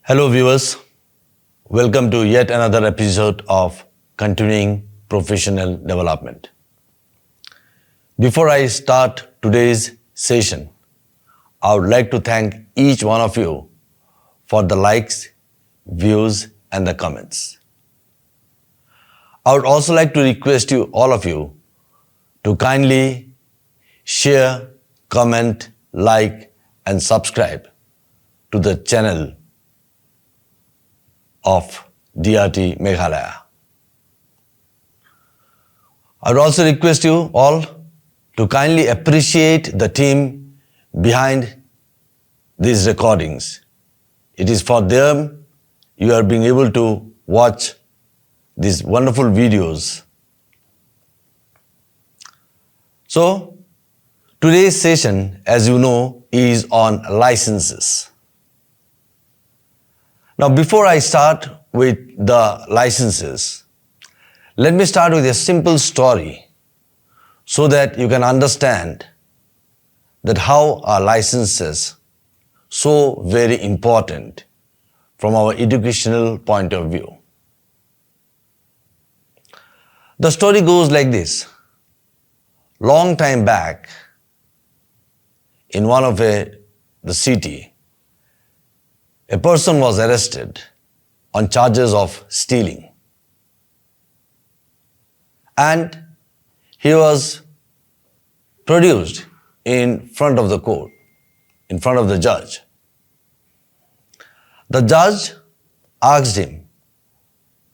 Hello viewers, welcome to yet another episode of Continuing Professional Development. Before I start today's session, I would like to thank each one of you for the likes, views and the comments. I would also like to request all of you to kindly share, comment, like and subscribe to the channel of DERT Meghalaya. I would also request you all to kindly appreciate the team behind these recordings. It is for them you are being able to watch these wonderful videos. So, today's session, as you know, is on licenses. Now, before I start with the licenses, let me start with a simple story so that you can understand that how are licenses so very important from our educational point of view. The story goes like this. Long time back, in one of the city, a person was arrested on charges of stealing. And he was produced in front of the court, in front of the judge. The judge asked him,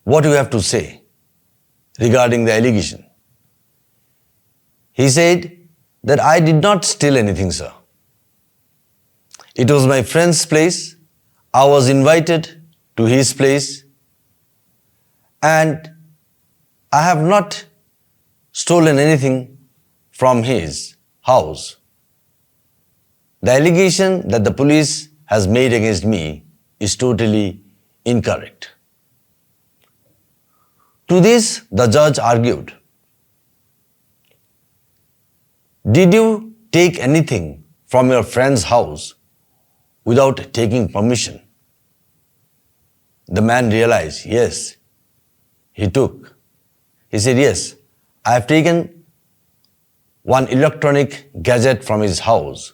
"What do you have to say regarding the allegation?" He said that "I did not steal anything, sir. It was my friend's place. I was invited to his place and I have not stolen anything from his house. The allegation that the police has made against me is totally incorrect." To this, the judge argued, "Did you take anything from your friend's house without taking permission?" The man realized, yes, he took. He said, "Yes, I have taken one electronic gadget from his house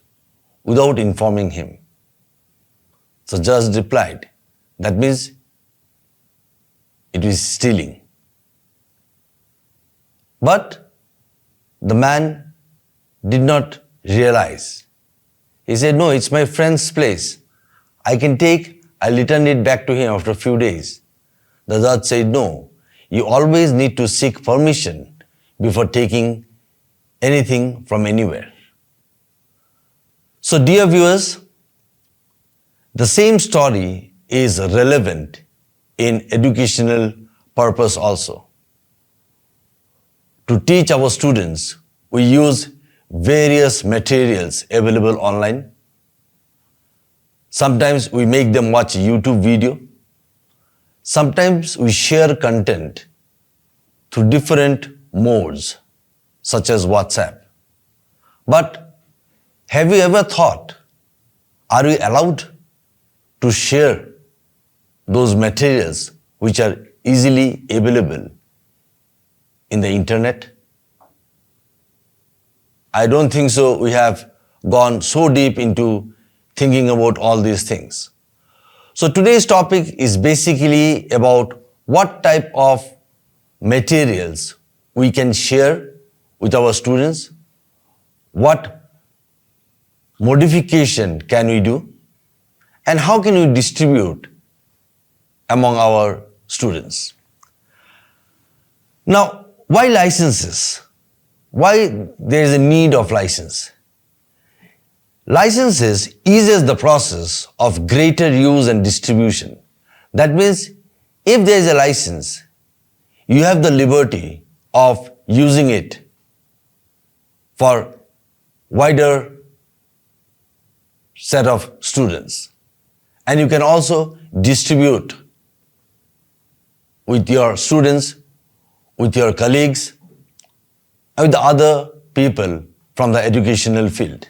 without informing him." So the judge replied, "That means it is stealing." But the man did not realize. He said, "No, it's my friend's place. I'll return it back to him after a few days." The judge said, "No, you always need to seek permission before taking anything from anywhere." So, dear viewers, the same story is relevant in educational purpose also. To teach our students, we use various materials available online. Sometimes we make them watch YouTube video. Sometimes we share content through different modes, such as WhatsApp. But have you ever thought, are we allowed to share those materials which are easily available in the internet? I don't think so. We have gone so deep into thinking about all these things. So today's topic is basically about what type of materials we can share with our students, what modification can we do, and how can we distribute among our students. Now, why licenses? Why there is a need of license? Licenses eases the process of greater use and distribution. That means if there is a license, you have the liberty of using it for wider set of students. And you can also distribute with your students, with your colleagues, and with the other people from the educational field.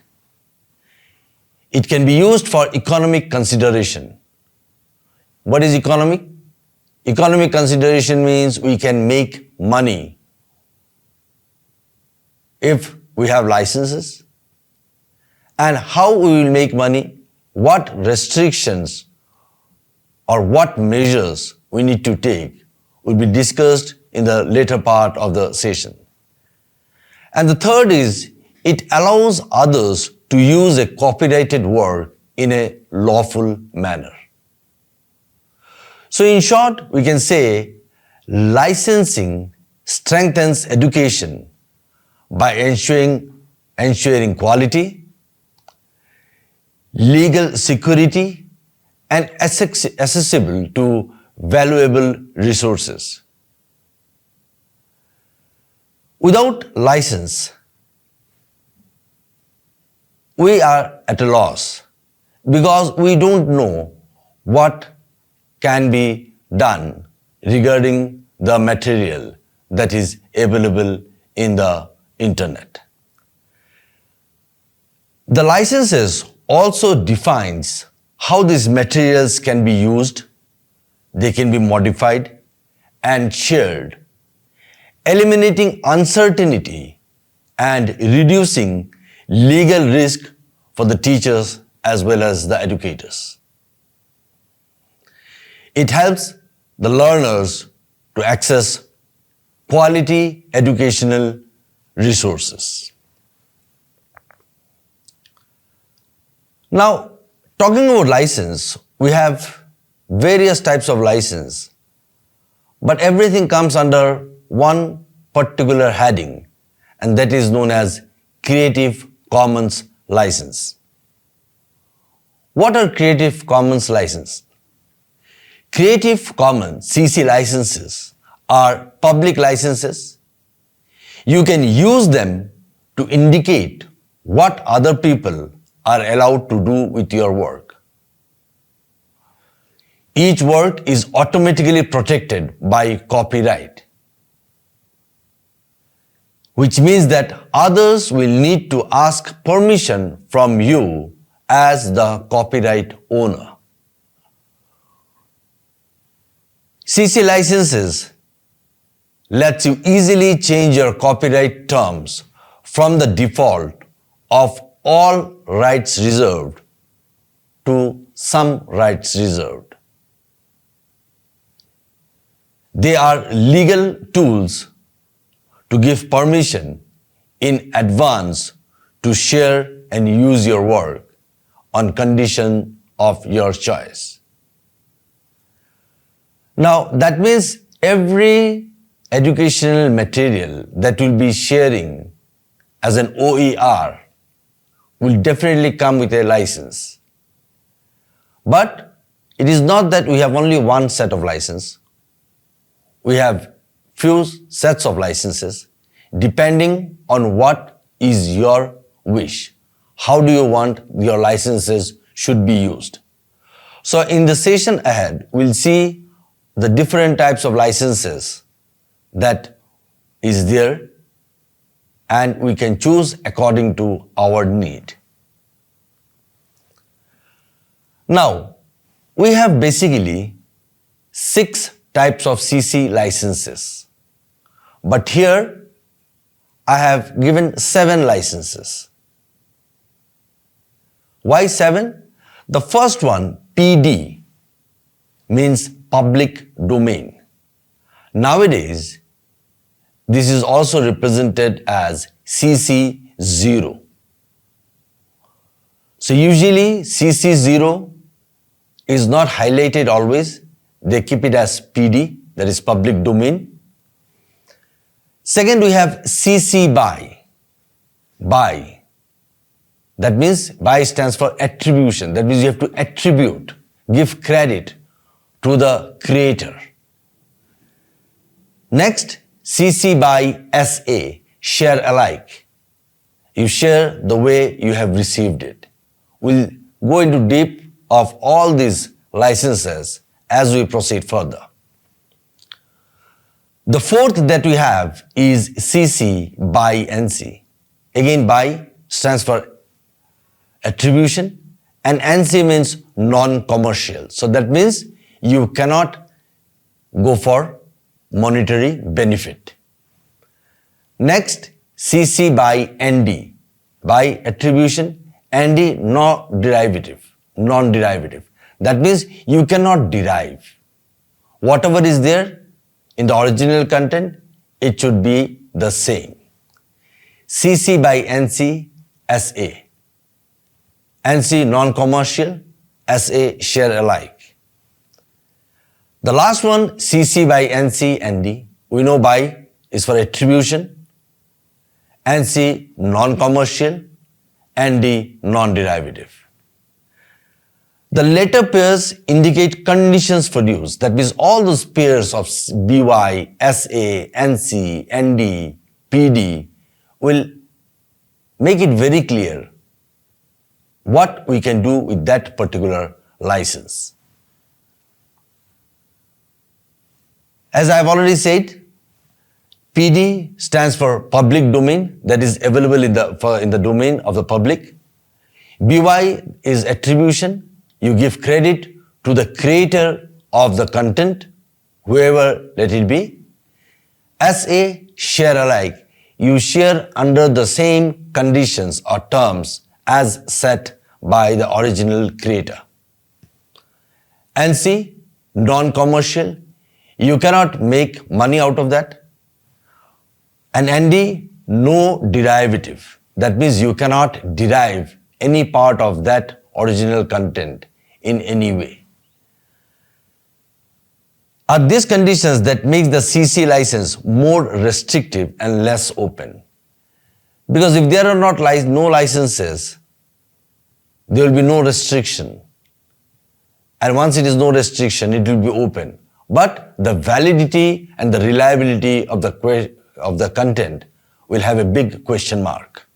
It can be used for economic consideration. What is economic? Economic consideration means we can make money if we have licenses. And how we will make money, what restrictions or what measures we need to take will be discussed in the later part of the session. And the third is, it allows others to use a copyrighted work in a lawful manner. So in short, we can say licensing strengthens education by ensuring quality, legal security, and accessible to valuable resources. Without license, we are at a loss because we don't know what can be done regarding the material that is available in the internet. The licenses also defines how these materials can be used, they can be modified and shared, eliminating uncertainty and reducing legal risk for the teachers as well as the educators. It helps the learners to access quality educational resources. Now, talking about license, we have various types of license, but everything comes under one particular heading, and that is known as Creative Commons license. What are Creative Commons license? Creative Commons CC licenses are public licenses. You can use them to indicate what other people are allowed to do with your work. Each work is automatically protected by copyright, which means that others will need to ask permission from you as the copyright owner. CC licenses lets you easily change your copyright terms from the default of all rights reserved to some rights reserved. They are legal tools to give permission in advance to share and use your work on condition of your choice. Now, that means every educational material that we'll be sharing as an OER will definitely come with a license. But it is not that we have only one set of license. We have few sets of licenses depending on what is your wish. How do you want your licenses should be used? So in the session ahead, we'll see the different types of licenses that is there, and we can choose according to our need. Now, we have basically 6 types of CC licenses, but here I have given 7 licenses. Why 7? The first one, PD, means public domain. Nowadays, this is also represented as CC0. So usually CC0 is not highlighted always. They keep it as PD, that is public domain. Second, we have CC BY. BY. That means BY stands for attribution. That means you have to attribute, give credit to the creator. Next, CC BY SA, share alike. You share the way you have received it. We'll go into deep of all these licenses as we proceed further. The fourth that we have is CC BY NC. Again, BY stands for attribution and NC means non-commercial. So that means you cannot go for monetary benefit. Next, CC by ND, by attribution, ND non-derivative. That means you cannot derive. Whatever is there in the original content, it should be the same. CC by NC, SA. NC non-commercial, SA share alike. The last one, CC by NC, ND, we know by is for attribution, NC non-commercial, ND non-derivative. The later pairs indicate conditions for use. That means all those pairs of BY, SA, NC, ND, PD will make it very clear what we can do with that particular license. As I have already said, PD stands for public domain, that is available in the domain of the public. BY is attribution. You give credit to the creator of the content, whoever let it be. SA, share alike. You share under the same conditions or terms as set by the original creator. NC, non-commercial. You cannot make money out of that. And ND, no derivative. That means you cannot derive any part of that original content in any way. Are these conditions that make the CC license more restrictive and less open? Because if there are no licenses, there will be no restriction. And once it is no restriction, it will be open. But the validity and the reliability of the content will have a big question mark.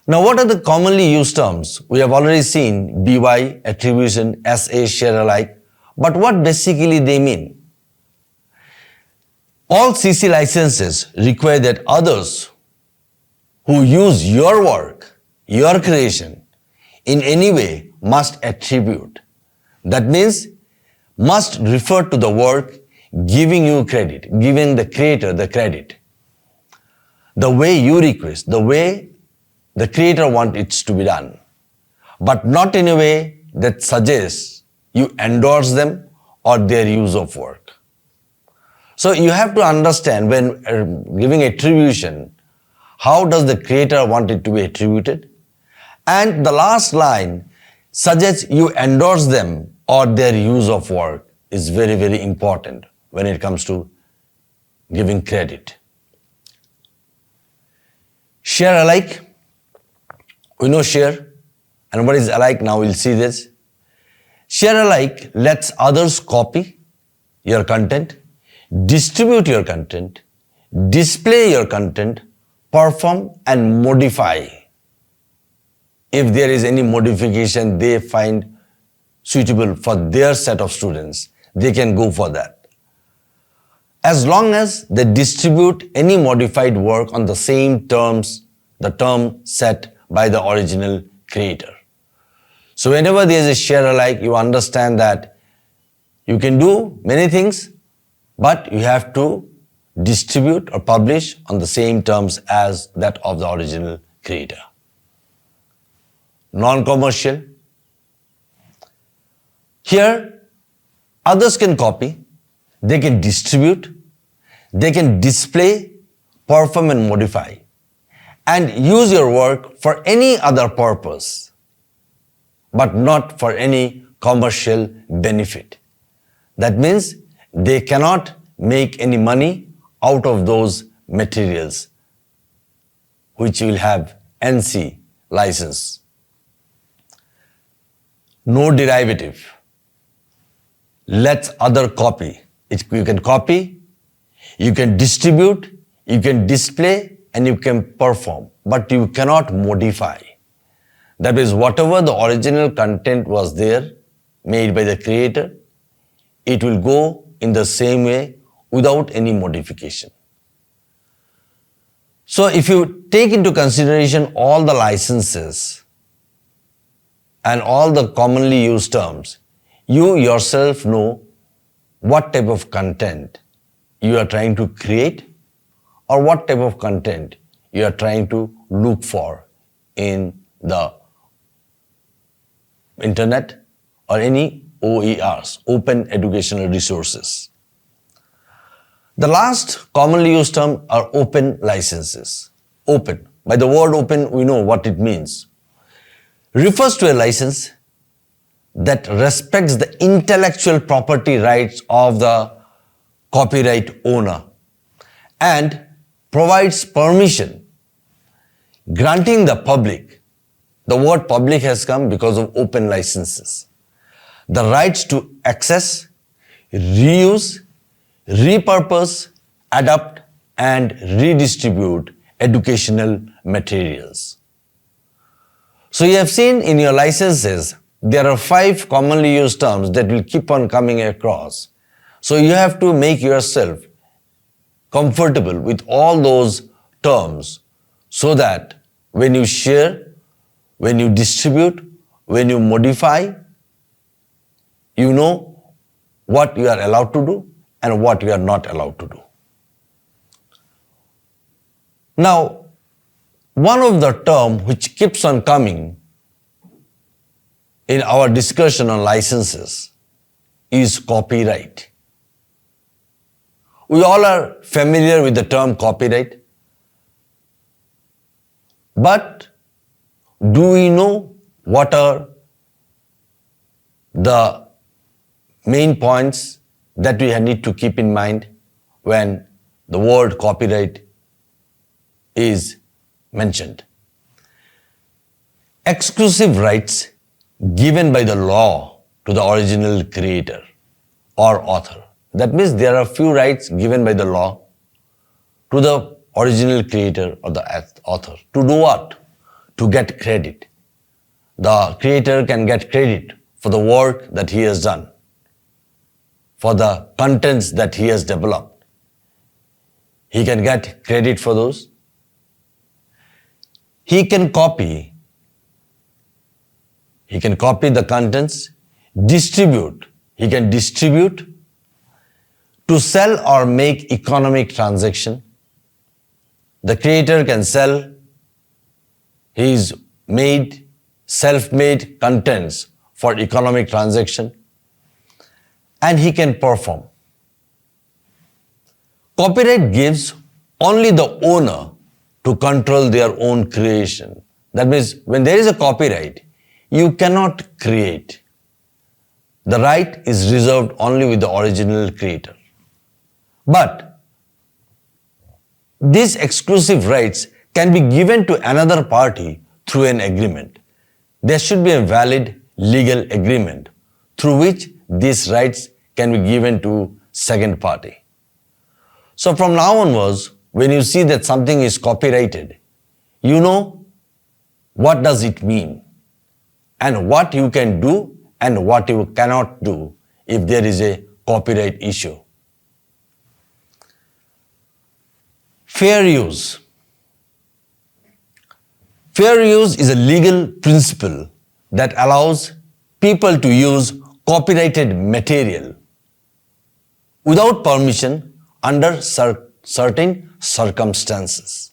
Now, what are the commonly used terms? We have already seen BY, attribution, SA, share alike. But what basically they mean? All CC licenses require that others who use your work, your creation, in any way must attribute. That means must refer to the work, giving you credit, giving the creator the credit. The way you request, the way the creator wants it to be done, but not in a way that suggests you endorse them or their use of work. So you have to understand when giving attribution, how does the creator want it to be attributed? And the last line suggests you endorse them or their use of work is very, very important when it comes to giving credit. Share alike. We know share, and what is alike now, we'll see this. Share alike lets others copy your content, distribute your content, display your content, perform and modify. If there is any modification they find suitable for their set of students, they can go for that. As long as they distribute any modified work on the same terms, the term set by the original creator. So whenever there is a share alike, you understand that you can do many things, but you have to distribute or publish on the same terms as that of the original creator. Non-commercial. Here, others can copy, they can distribute, they can display, perform and modify, and use your work for any other purpose, but not for any commercial benefit. That means they cannot make any money out of those materials which will have NC license. No derivative. Let other copy. You can copy, you can distribute, you can display, and you can perform, but you cannot modify. That is, whatever the original content was there, made by the creator, it will go in the same way without any modification. So if you take into consideration all the licenses and all the commonly used terms, you yourself know what type of content you are trying to create or what type of content you are trying to look for in the internet or any OERs, open educational resources. The last commonly used term are open licenses. Open. By the word open, we know what it means. Refers to a license that respects the intellectual property rights of the copyright owner and provides permission, granting the public. The word public has come because of open licenses. The rights to access, reuse, repurpose, adapt, and redistribute educational materials. So you have seen in your licenses, there are 5 commonly used terms that will keep on coming across. So you have to make yourself comfortable with all those terms so that when you share, when you distribute, when you modify, you know what you are allowed to do and what you are not allowed to do. Now, one of the terms which keeps on coming in our discussion on licenses is copyright. We all are familiar with the term copyright, but do we know what are the main points that we need to keep in mind when the word copyright is mentioned? Exclusive rights given by the law to the original creator or author. That means there are few rights given by the law to the original creator or the author. To do what? To get credit. The creator can get credit for the work that he has done, for the contents that he has developed. He can get credit for those. He can copy the contents, distribute. He can distribute to sell or make economic transaction. The creator can sell his self-made contents for economic transaction, and he can perform. Copyright gives only the owner to control their own creation. That means when there is a copyright, you cannot create. The right is reserved only with the original creator. But these exclusive rights can be given to another party through an agreement. There should be a valid legal agreement through which these rights can be given to second party. So from now onwards, when you see that something is copyrighted, you know what does it mean and what you can do and what you cannot do if there is a copyright issue. Fair use. Fair use is a legal principle that allows people to use copyrighted material without permission under certain circumstances.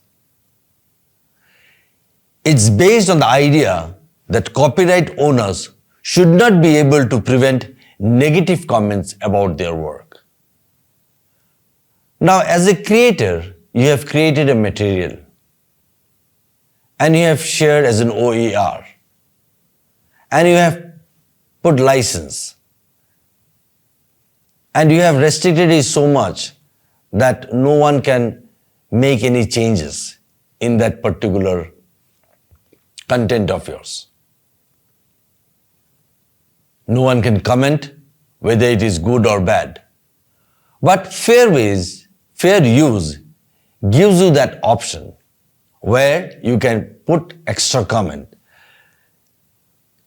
It's based on the idea that copyright owners should not be able to prevent negative comments about their work. Now, as a creator, you have created a material and you have shared as an OER and you have put license and you have restricted it so much that no one can make any changes in that particular content of yours. No one can comment whether it is good or bad. But fair use gives you that option where you can put extra comment.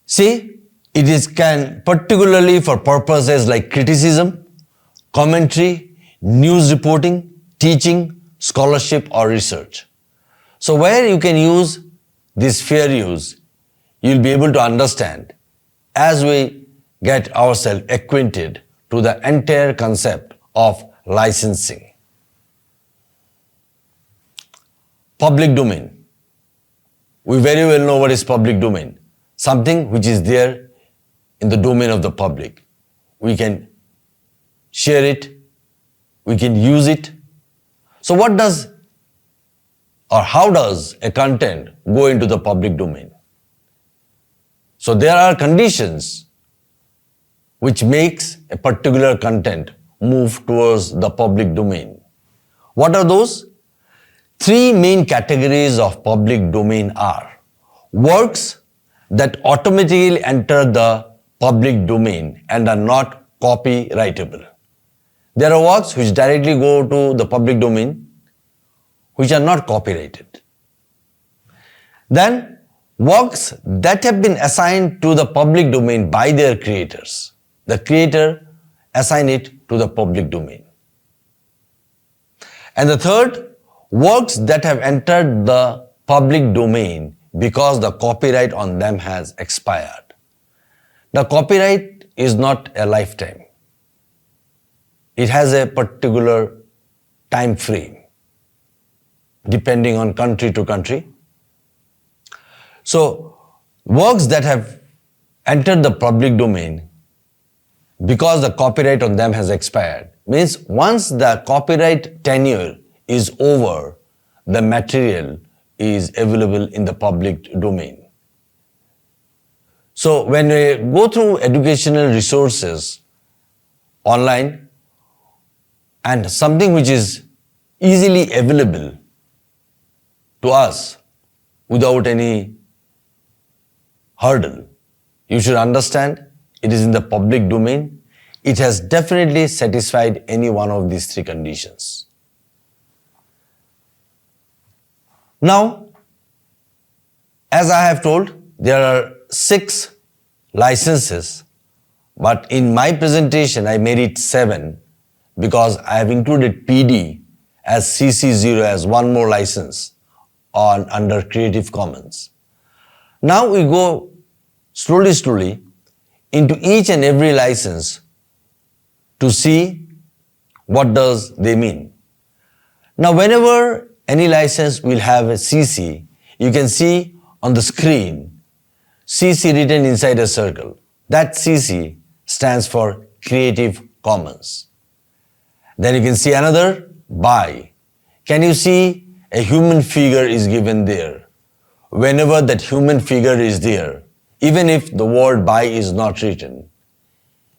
See, it can particularly for purposes like criticism, commentary, news reporting, teaching, scholarship or research. So where you can use this fair use, you'll be able to understand as we get ourselves acquainted to the entire concept of licensing. Public domain. We very well know what is public domain. Something which is there in the domain of the public. We can share it, we can use it. So what does or how does a content go into the public domain? So there are conditions which makes a particular content move towards the public domain. What are those? Three main categories of public domain are works that automatically enter the public domain and are not copyrightable. There are works which directly go to the public domain which are not copyrighted. Then works that have been assigned to the public domain by their creators. The creator assign it to the public domain. And the third, works that have entered the public domain because the copyright on them has expired. The copyright is not a lifetime. It has a particular time frame depending on country to country. So, works that have entered the public domain because the copyright on them has expired means once the copyright tenure is over, the material is available in the public domain. So, when we go through educational resources online and something which is easily available to us without any hurdle, you should understand it is in the public domain. It has definitely satisfied any one of these three conditions. Now, as I have told, there are 6 licenses, but in my presentation I made it 7 because I have included PD as CC0 as one more license under Creative Commons. Now we go slowly into each and every license to see what does they mean. Now whenever any license will have a CC, you can see on the screen CC written inside a circle. That CC stands for Creative Commons. Then you can see another by. Can you see a human figure is given there? Whenever that human figure is there, even if the word by is not written,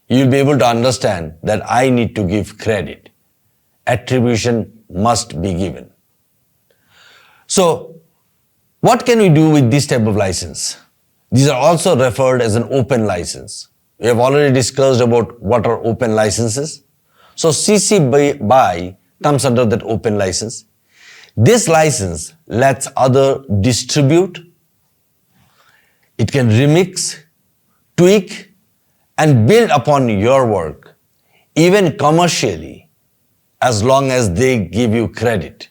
you'll be able to understand that I need to give credit. Attribution must be given. So, what can we do with this type of license? These are also referred as an open license. We have already discussed about what are open licenses. So, CC by comes under that open license. This license lets other distribute. It can remix, tweak, and build upon your work, even commercially, as long as they give you credit.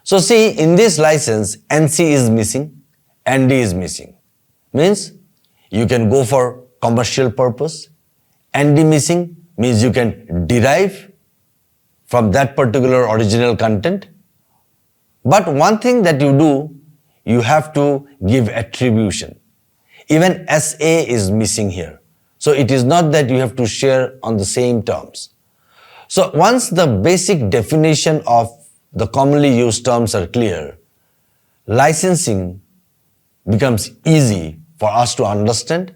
So see, in this license, NC is missing, ND is missing. Means you can go for commercial purpose. ND missing means you can derive from that particular original content. But one thing that you do, you have to give attribution. Even SA is missing here. So it is not that you have to share on the same terms. So once the basic definition of the commonly used terms are clear, licensing becomes easy for us to understand,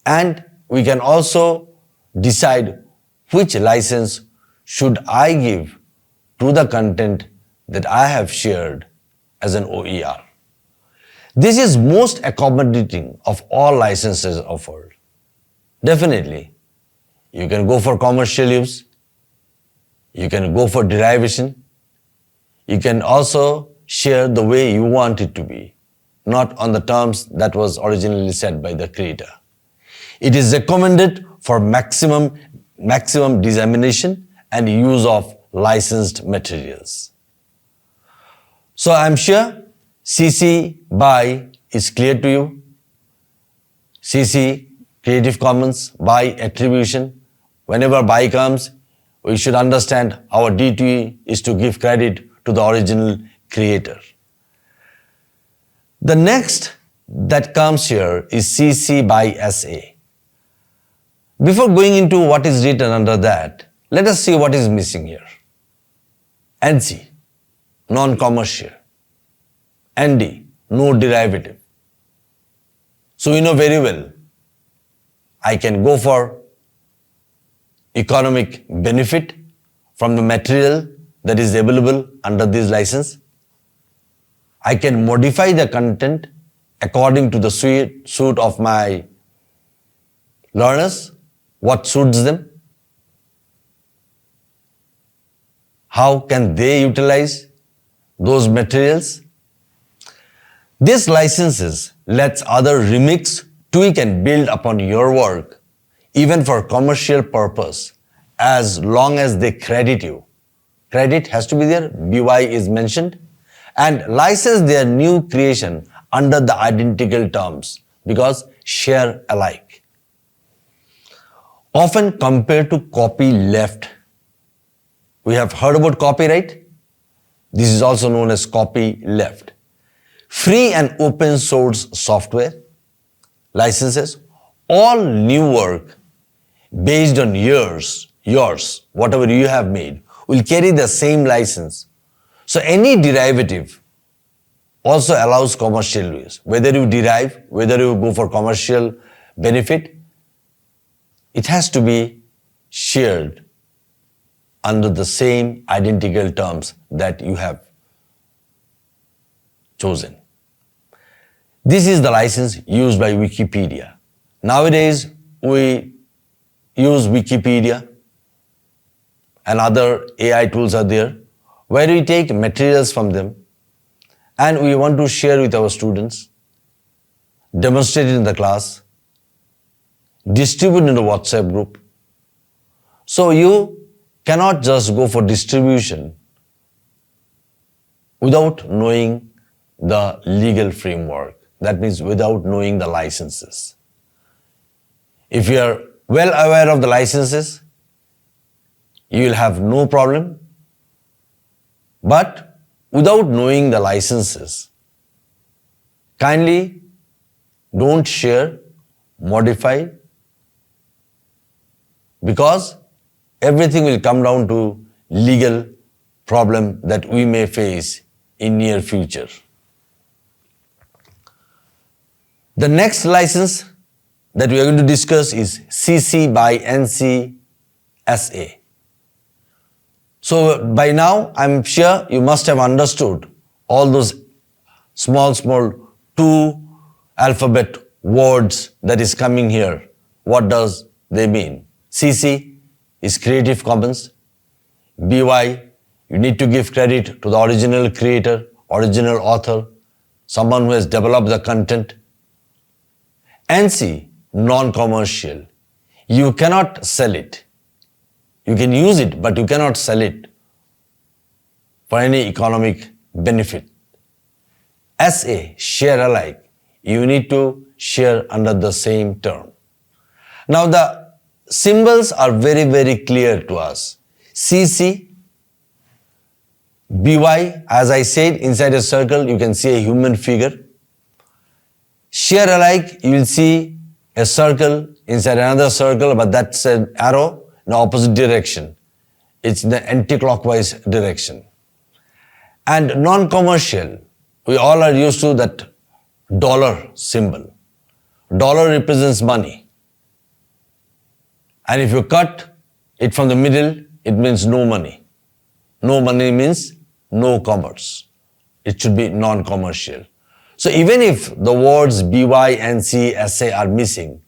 and we can also decide which license should I give to the content that I have shared as an OER. This is most accommodating of all licenses offered. Definitely, you can go for commercial use, you can go for derivation, you can also share the way you want it to be, not on the terms that was originally set by the creator. It is recommended for maximum dissemination and use of licensed materials. So I'm sure CC by is clear to you. CC Creative Commons by attribution. Whenever by comes, we should understand our duty is to give credit to the original creator. The next that comes here is CC by SA. Before going into what is written under that, let us see what is missing here. NC, non-commercial. ND, no derivative. So we know very well, I can go for economic benefit from the material that is available under this license. I can modify the content according to the suit of my learners, what suits them. How can they utilize those materials? This licenses lets other remix, tweak and build upon your work, even for commercial purpose, as long as they credit you. Credit has to be there, BY is mentioned, and license their new creation under the identical terms because share alike. Often compared to copy left. We have heard about copyright. This is also known as copy left. Free and open source software licenses, all new work based on yours, whatever you have made, will carry the same license. So any derivative also allows commercial use. Whether you derive, whether you go for commercial benefit, it has to be shared under the same identical terms that you have chosen. This is the license used by Wikipedia. Nowadays, we use Wikipedia and other AI tools are there, where we take materials from them and we want to share with our students, demonstrate it in the class, distribute in the WhatsApp group. So you cannot just go for distribution without knowing the legal framework. That means without knowing the licenses. If you are well aware of the licenses, you will have no problem. But without knowing the licenses, kindly don't share, modify, because everything will come down to legal problem that we may face in near future. The next license that we are going to discuss is CC by NC SA. So by now, I'm sure you must have understood all those small 2 alphabet words that is coming here. What does they mean? CC is Creative Commons. BY, you need to give credit to the original creator, original author, someone who has developed the content. NC, non-commercial. You cannot sell it. You can use it, but you cannot sell it for any economic benefit. SA, share alike. You need to share under the same term. Now the symbols are very clear to us. CC, BY, as I said, inside a circle you can see a human figure. Share alike, you will see a circle inside another circle, but that's an arrow in the opposite direction. It's in the anti-clockwise direction. And non-commercial, we all are used to that dollar symbol. Dollar represents money. And if you cut it from the middle, it means no money. No money means no commerce. It should be non-commercial. So even if the words BY, NC, SA are missing,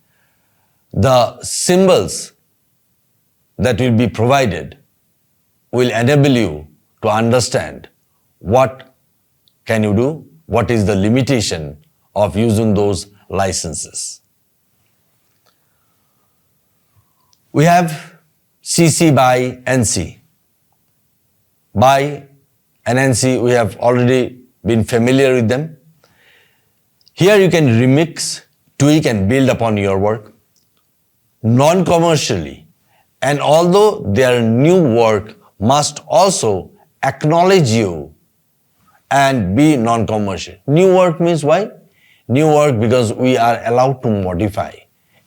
the symbols that will be provided will enable you to understand what can you do, what is the limitation of using those licenses. We have CC by NC. By and NC, we have already been familiar with them. Here you can remix, tweak and build upon your work. non-commercially, and although their new work must also acknowledge you and be non-commercial. New work means why? New work because we are allowed to modify.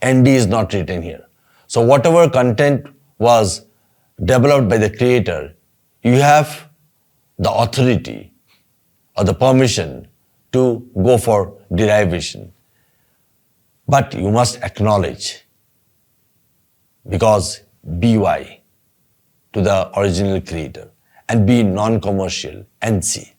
ND is not written here. So whatever content was developed by the creator, you have the authority or the permission to go for derivation. But you must acknowledge, because BY to the original creator, and be non-commercial, NC.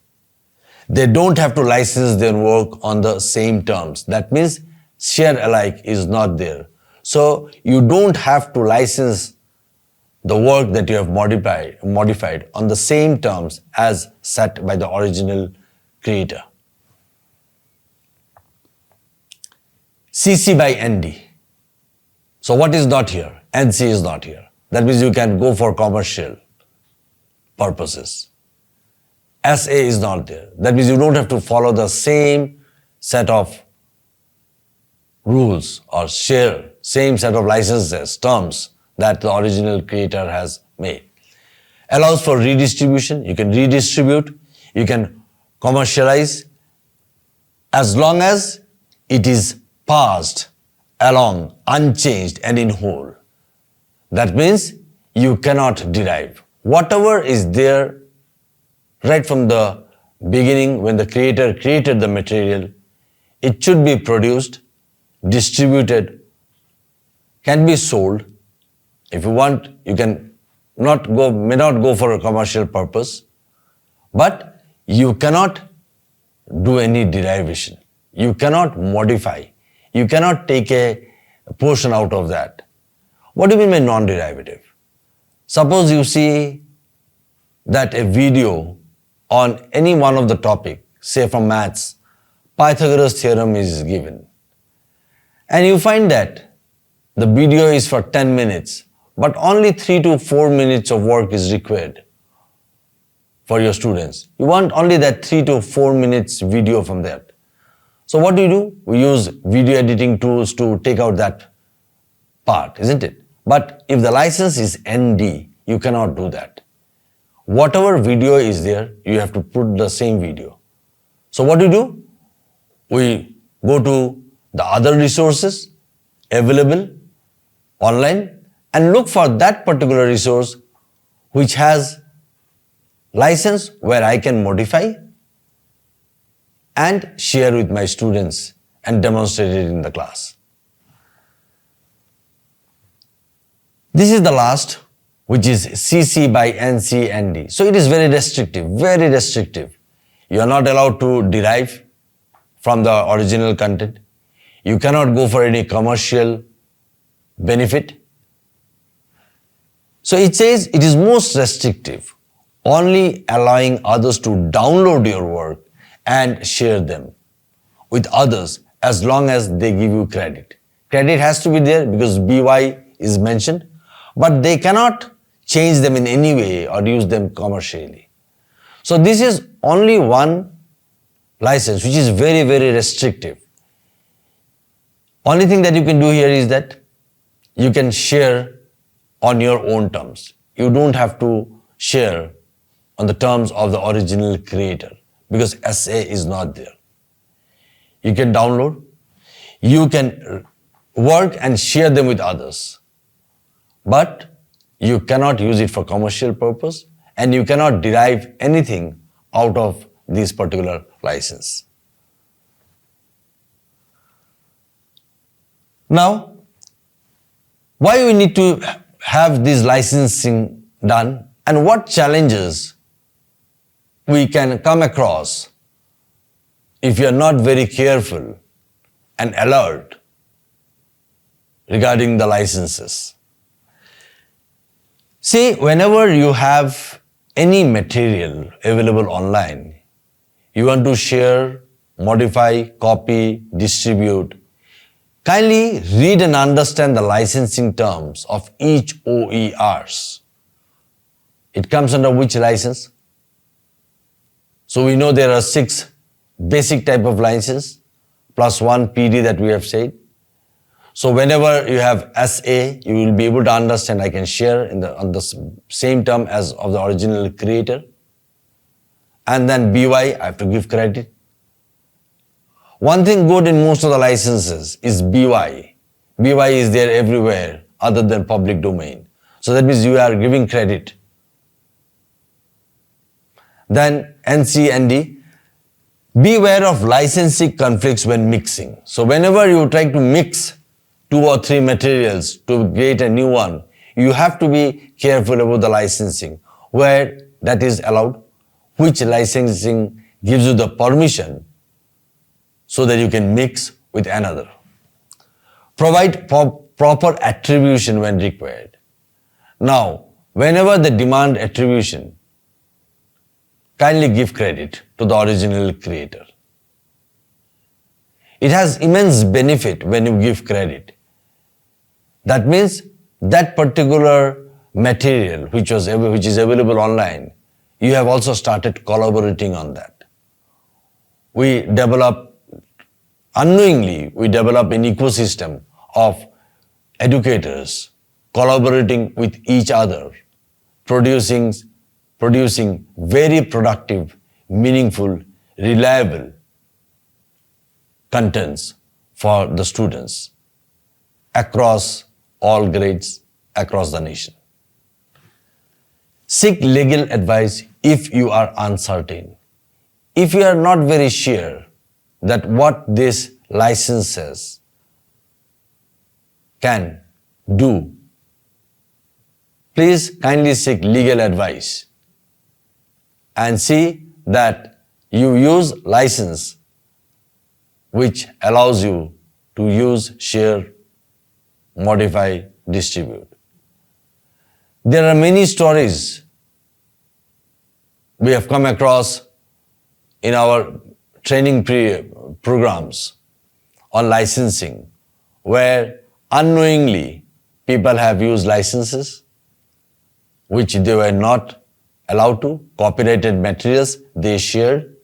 They don't have to license their work on the same terms. That means share alike is not there. So you don't have to license the work that you have modified on the same terms as set by the original creator. CC by ND. So what is not here? NC is not here. That means you can go for commercial purposes. SA is not there. That means you don't have to follow the same set of rules or share same set of licenses, terms that the original creator has made. Allows for redistribution. You can redistribute. You can commercialize as long as it is passed along unchanged and in whole. That means you cannot derive. Whatever is there right from the beginning when the creator created the material, it should be produced, distributed, can be sold. If you want, you may not go for a commercial purpose, but you cannot do any derivation. You cannot modify. You cannot take a portion out of that. What do you mean by non-derivative? Suppose you see that a video on any one of the topic, say from maths, Pythagoras theorem is given. And you find that the video is for 10 minutes, but only 3 to 4 minutes of work is required for your students. You want only that 3 to 4 minutes video from that. So what do? We use video editing tools to take out that part, isn't it? But if the license is ND, you cannot do that. Whatever video is there, you have to put the same video. So what do? We go to the other resources available online and look for that particular resource which has license where I can modify and share with my students and demonstrate it in the class. This is the last, which is CC by NC and D. So it is very restrictive, very restrictive. You are not allowed to derive from the original content. You cannot go for any commercial benefit. So it says it is most restrictive, only allowing others to download your work and share them with others as long as they give you credit. Credit has to be there because BY is mentioned, but they cannot change them in any way or use them commercially. So this is only one license which is very, very restrictive. Only thing that you can do here is that you can share on your own terms. You don't have to share on the terms of the original creator because SA is not there. You can download, you can work and share them with others, but you cannot use it for commercial purpose and you cannot derive anything out of this particular license. Now, why we need to have this licensing done and what challenges we can come across if you are not very careful and alert regarding the licenses. See, whenever you have any material available online, you want to share, modify, copy, distribute, kindly read and understand the licensing terms of each OERs. It comes under which license? So we know there are 6 basic type of licenses plus 1 PD that we have said. So whenever you have SA, you will be able to understand, I can share on the same term as of the original creator. And then BY, I have to give credit. One thing good in most of the licenses is BY. BY is there everywhere other than public domain. So that means you are giving credit. Then NC and D. Beware of licensing conflicts when mixing. So whenever you try to mix 2 or 3 materials to create a new one, you have to be careful about the licensing, where that is allowed, which licensing gives you the permission so that you can mix with another. Provide proper attribution when required. Now, whenever they demand attribution, kindly give credit to the original creator. It has immense benefit when you give credit. That means that particular material which is available online, you have also started collaborating on that. Unknowingly, we develop an ecosystem of educators collaborating with each other, producing very productive, meaningful, reliable contents for the students across all grades, across the nation. Seek legal advice if you are uncertain. If you are not very sure that what this license says can do, please kindly seek legal advice and see that you use license which allows you to use, share, modify, distribute. There are many stories we have come across in our training programs on licensing, where unknowingly people have used licenses which they were not allowed to, copyrighted materials they shared,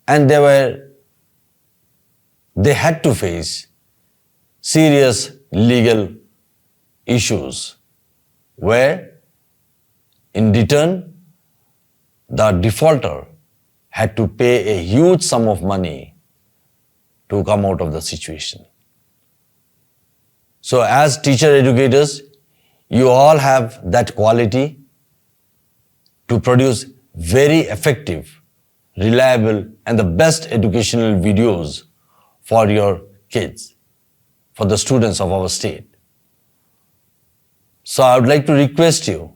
and they had to face serious legal issues where in return the defaulter had to pay a huge sum of money to come out of the situation. So as teacher educators, you all have that quality to produce very effective, reliable, and the best educational videos for your kids, for the students of our state. So I would like to request you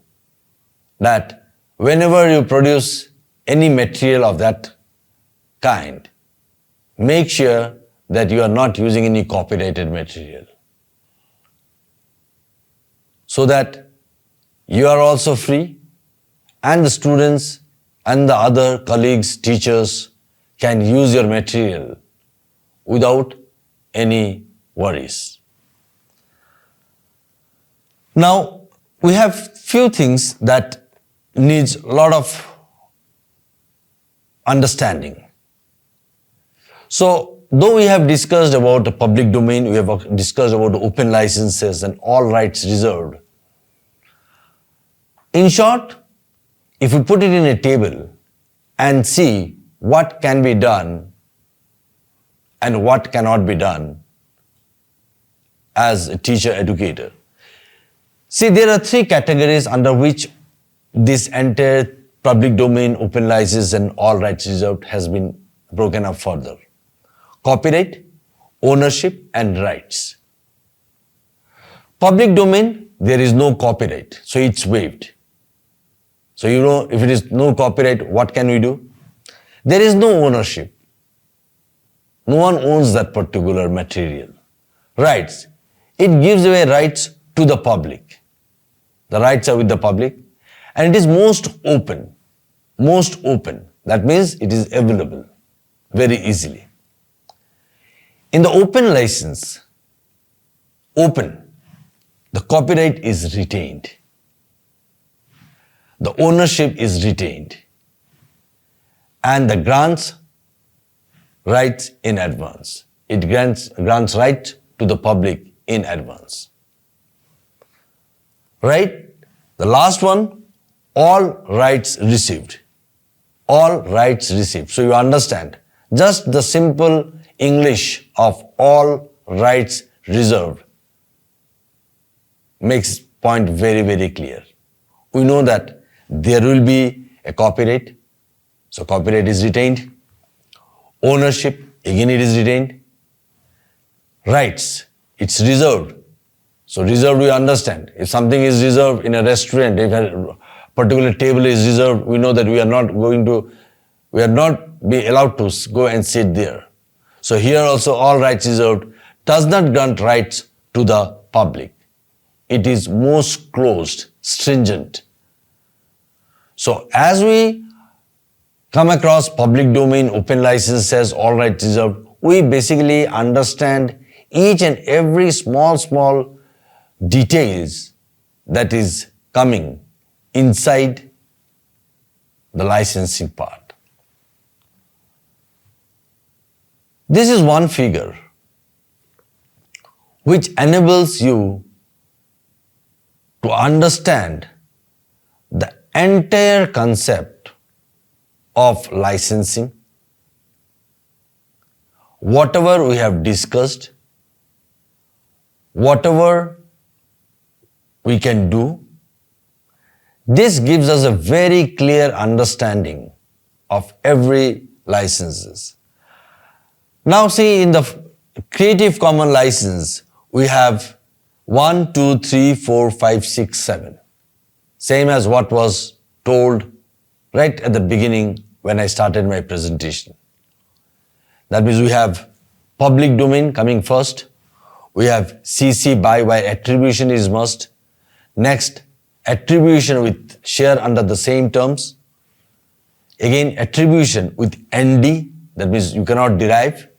that whenever you produce any material of that kind, make sure that you are not using any copyrighted material, so that you are also free and the students and the other colleagues, teachers can use your material without any worries. Now, we have few things that needs a lot of understanding. So, though we have discussed about the public domain, we have discussed about the open licenses and all rights reserved. In short, if we put it in a table and see what can be done and what cannot be done as a teacher educator. See, there are 3 categories under which this entire public domain, open license and all rights reserved has been broken up further. Copyright, ownership and rights. Public domain, there is no copyright, so it's waived. So if it is no copyright, what can we do? There is no ownership. No one owns that particular material. Rights, it gives away rights to the public. The rights are with the public and it is most open. Most open. That means it is available very easily. In the open license, the copyright is retained. The ownership is retained. And the grants rights in advance. It grants rights to the public in advance. Right? The last one, all rights reserved. All rights reserved. So you understand, just the simple English of all rights reserved makes point very, very clear. We know that there will be a copyright, so copyright is retained. Ownership, again it is retained. Rights, it's reserved. So reserved we understand. If something is reserved in a restaurant, if a particular table is reserved, we know that we are not be allowed to go and sit there. So here also all rights reserved does not grant rights to the public. It is most closed, stringent. So as we come across public domain, open licenses, all rights reserved, we basically understand each and every small details that is coming inside the licensing part. This is one figure which enables you to understand the entire concept of licensing. Whatever we have discussed, whatever we can do, this gives us a very clear understanding of every licenses. Now see, in the Creative Commons license, we have 1, 2, 3, 4, 5, 6, 7. Same as what was told right at the beginning when I started my presentation. That means we have public domain coming first. We have CC BY where attribution is must. Next, attribution with share under the same terms. Again, attribution with ND, that means you cannot derive.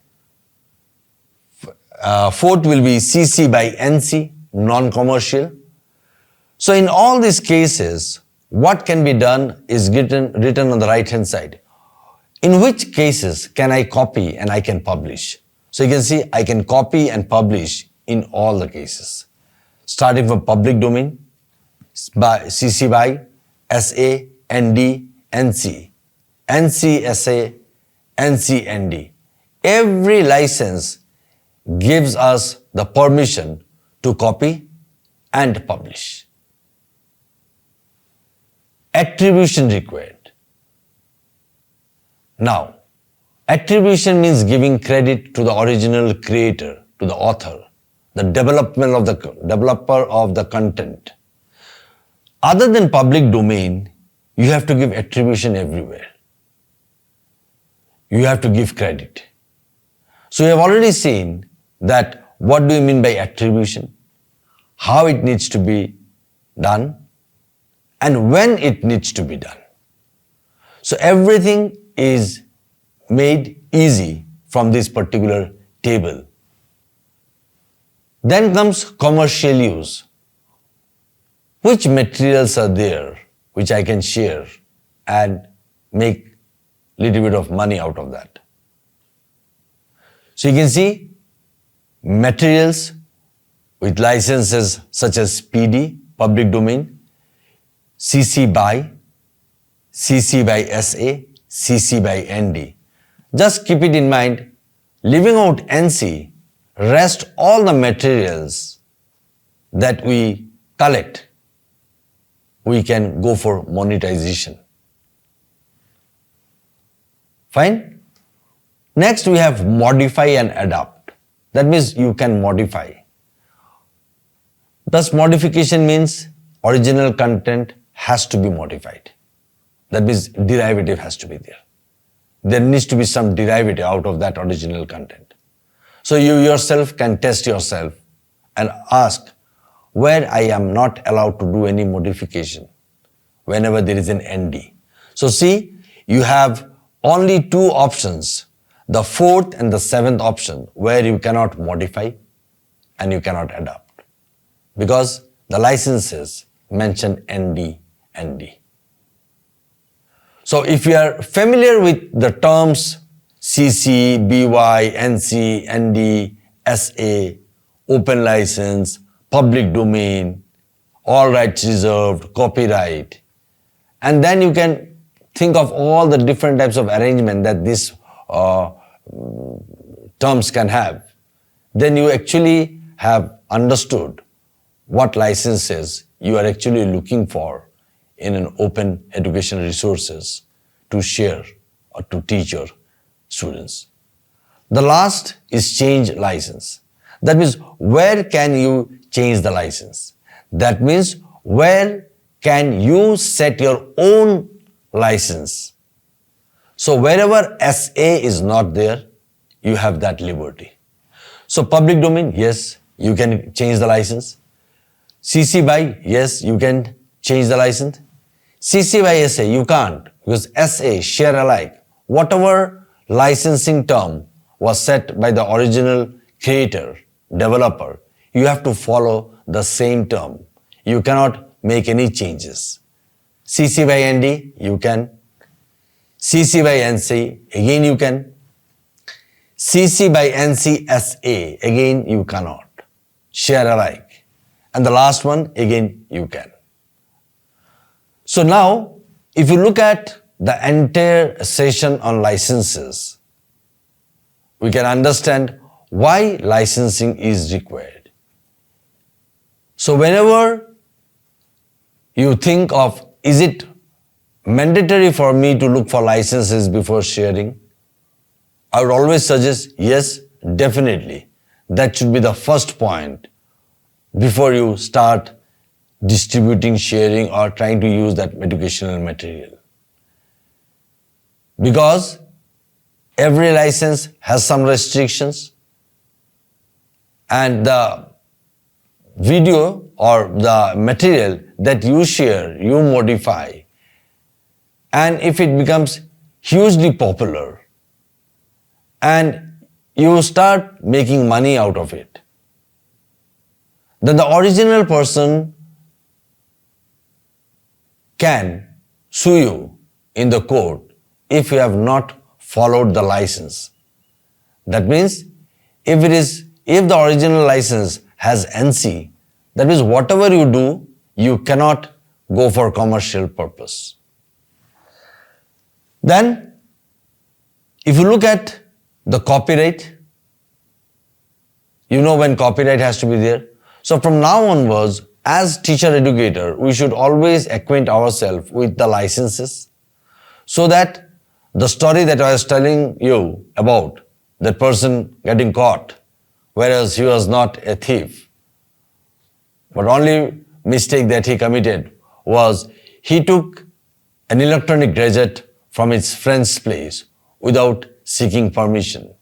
Fourth will be CC by NC, non-commercial. So in all these cases, what can be done is written on the right hand side. In which cases can I copy and I can publish? So you can see I can copy and publish in all the cases. Starting from public domain, by CC by SA, ND, NC, NC SA, NC ND. Every license gives us the permission to copy and publish. Attribution required. Now, attribution means giving credit to the original creator, to the author, the developer of the content. Other than public domain, you have to give attribution everywhere. You have to give credit. So we have already seen that what do you mean by attribution, how it needs to be done, and when it needs to be done. So everything is made easy from this particular table. Then comes commercial use. Which materials are there which I can share and make little bit of money out of that? So you can see materials with licenses such as PD, public domain, CC by SA, CC by ND. Just keep it in mind, leaving out NC, rest all the materials that we collect, we can go for monetization. Fine? Next we have modify and adapt. That means you can modify. Thus modification means original content has to be modified. That means derivative has to be there. There needs to be some derivative out of that original content. So you yourself can test yourself and ask where I am not allowed to do any modification whenever there is an ND. So see, you have only two options, the fourth and the seventh option, where you cannot modify and you cannot adapt, because the licenses mention ND. So if you are familiar with the terms CC, BY, NC, ND, SA, open license, public domain, all rights reserved, copyright. And then you can think of all the different types of arrangement that these terms can have. Then you actually have understood what licenses you are actually looking for in an open educational resources to share or to teach your students. The last is change license. That means where can you change the license? That means where can you set your own license? So wherever SA is not there, you have that liberty. So public domain, yes, you can change the license. CC BY, yes, you can change the license. CC BY SA, you can't, because SA, share alike, whatever licensing term was set by the original creator, developer, you have to follow the same term. You cannot make any changes. CC BY ND, you can. CC BY NC, again you can. CC BY NC SA, again you cannot. Share alike. And the last one, again you can. So now, if you look at the entire session on licenses, we can understand why licensing is required. So whenever you think of, is it mandatory for me to look for licenses before sharing? I would always suggest, yes, definitely. That should be the first point before you start distributing, sharing, or trying to use that educational material. Because every license has some restrictions, and the video or the material that you share, you modify, and if it becomes hugely popular and you start making money out of it, then the original person can sue you in the court if you have not followed the license. That means if the original license has NC, that means whatever you do, you cannot go for commercial purpose. Then, if you look at the copyright, you know when copyright has to be there. So from now onwards, as teacher educator, we should always acquaint ourselves with the licenses, so that the story that I was telling you about, that person getting caught, whereas he was not a thief, but only mistake that he committed was he took an electronic gadget from his friend's place without seeking permission.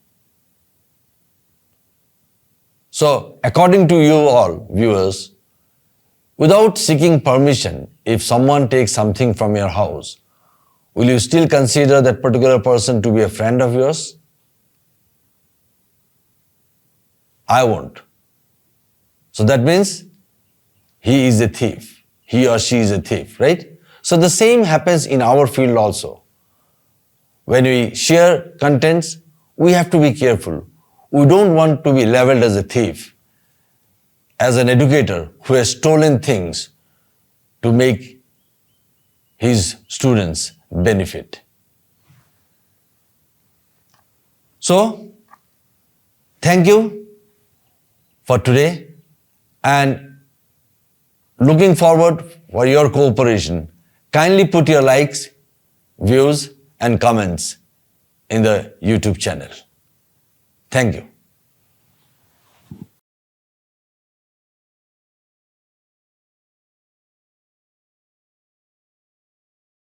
So, according to you all viewers, without seeking permission, if someone takes something from your house, will you still consider that particular person to be a friend of yours? I won't. So that means he is a thief. He or she is a thief, right? So the same happens in our field also. When we share contents, we have to be careful. We don't want to be labeled as a thief, as an educator who has stolen things to make his students benefit. So, thank you for today, and looking forward for your cooperation. Kindly put your likes, views, and comments in the YouTube channel. Thank you.